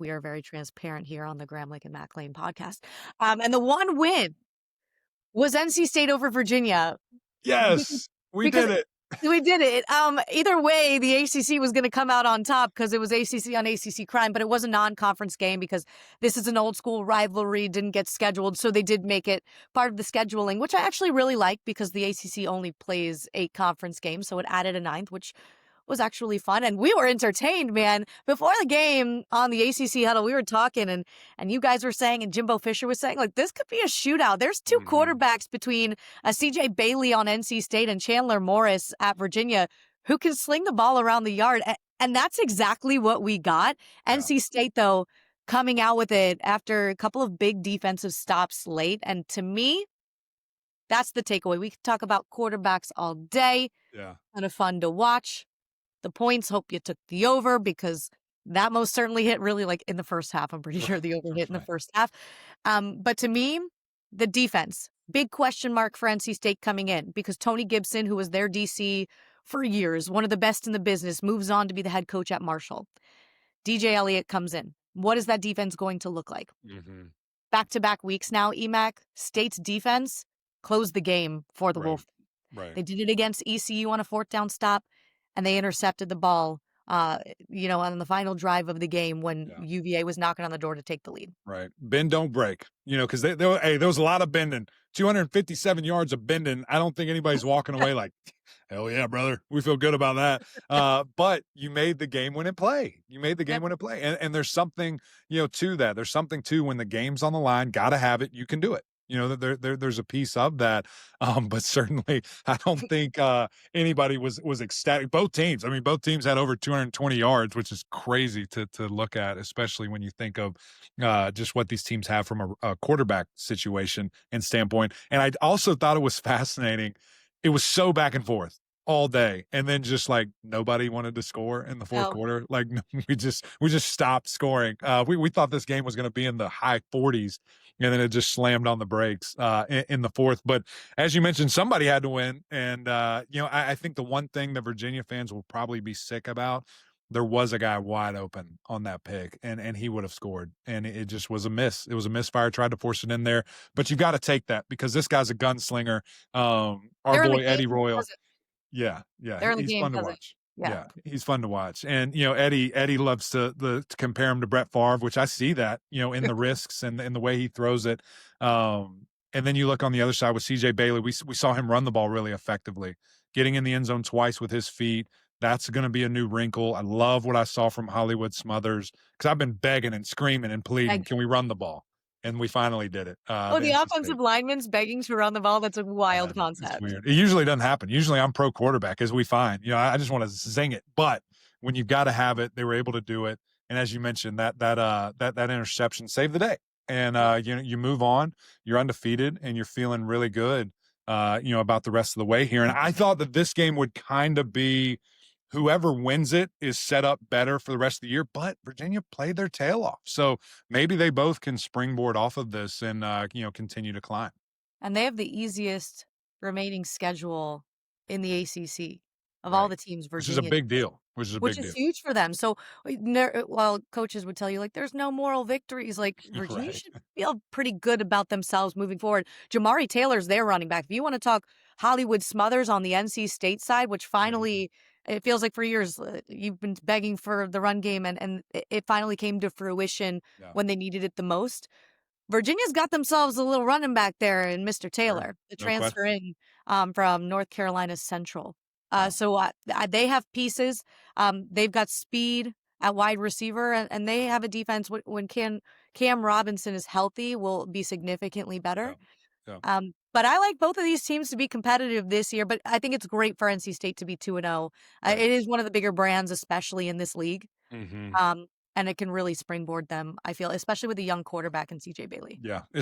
We are very transparent here on the Graham Lake and Mac Lane podcast. And the one win was NC State over Virginia because, Yes, we because did it. we did it. Either way, the ACC was going to come out on top because it was ACC on ACC crime, but it was a non-conference game because this is an old school rivalry, didn't get scheduled. So they did make it part of the scheduling, which I actually really like because the ACC only plays 8 conference games. So it added a ninth, which was actually fun. And we were entertained, man. Before the game on the ACC huddle, we were talking and you guys were saying, and Jimbo Fisher was saying, like, this could be a shootout. There's 2 quarterbacks between CJ Bailey on NC State and Chandler Morris at Virginia who can sling the ball around the yard. And that's exactly what we got. Yeah. NC State, though, coming out with it after a couple of big defensive stops late. And to me, that's the takeaway. We could talk about quarterbacks all day. Yeah. Kind of fun to watch. The points, hope you took the over because that most certainly hit really like in the first half. I'm pretty sure the over hit in the first half. But to me, the defense, big question mark for NC State coming in because Tony Gibson, who was their DC for years, one of the best in the business, moves on to be the head coach at Marshall. DJ Elliott comes in. What is that defense going to look like? Back-to-back weeks now, EMAC, State's defense closed the game for the Wolf. Right. They did it against ECU on a 4th down stop. And they intercepted the ball, on the final drive of the game when UVA was knocking on the door to take the lead. Right. Bend, don't break, because there was a lot of bending, 257 yards of bending. I don't think anybody's walking away like, hell yeah, brother. We feel good about that. But you made the game winning play. And there's something, to that. There's something to when the game's on the line, got to have it. You can do it. There's a piece of that. But certainly I don't think anybody was ecstatic. Both teams had over 220 yards, which is crazy to look at, especially when you think of just what these teams have from a quarterback situation and standpoint. And I also thought it was fascinating. It was so back and forth all day, and then just like nobody wanted to score in the fourth quarter. Like we just stopped scoring. We thought this game was going to be in the high 40s, and then it just slammed on the brakes in the fourth. But as you mentioned, somebody had to win, and I think the one thing that Virginia fans will probably be sick about, there was a guy wide open on that pick, and he would have scored, and it just was a miss. It was a misfire. Tried to force it in there, but you got to take that because this guy's a gunslinger. Our boy Eddie Royal. Yeah, he's fun to watch. Yeah, he's fun to watch. And, Eddie loves to compare him to Brett Favre, which I see that, in the risks and the way he throws it. And then you look on the other side with CJ Bailey. We saw him run the ball really effectively, getting in the end zone twice with his feet. That's going to be a new wrinkle. I love what I saw from Hollywood Smothers because I've been begging and screaming and pleading, can we run the ball? And we finally did it. The offensive lineman's begging to run the ball. That's a wild concept. It's weird. It usually doesn't happen. Usually I'm pro quarterback, as we find. I just want to zing it. But when you've got to have it, they were able to do it. And as you mentioned, that interception saved the day. And you move on. You're undefeated, and you're feeling really good. About the rest of the way here. And I thought that this game would kind of be whoever wins it is set up better for the rest of the year, but Virginia played their tail off. So maybe they both can springboard off of this and, continue to climb. And they have the easiest remaining schedule in the ACC of all the teams Virginia. Which is a big deal. Which is huge for them. So while coaches would tell you, like, there's no moral victories, like Virginia should feel pretty good about themselves moving forward. Jamari Taylor's their running back. If you want to talk Hollywood Smothers on the NC State side, which finally it feels like for years you've been begging for the run game, and it finally came to fruition when they needed it the most. Virginia's got themselves a little running back there in Mr. Taylor, the transfer in from North Carolina Central. So they have pieces. They've got speed at wide receiver, and they have a defense when Cam Robinson is healthy will be significantly better. But I like both of these teams to be competitive this year, but I think it's great for NC State to be 2-0. It is one of the bigger brands, especially in this league. And it can really springboard them, I feel, especially with a young quarterback in CJ Bailey. Yeah, it's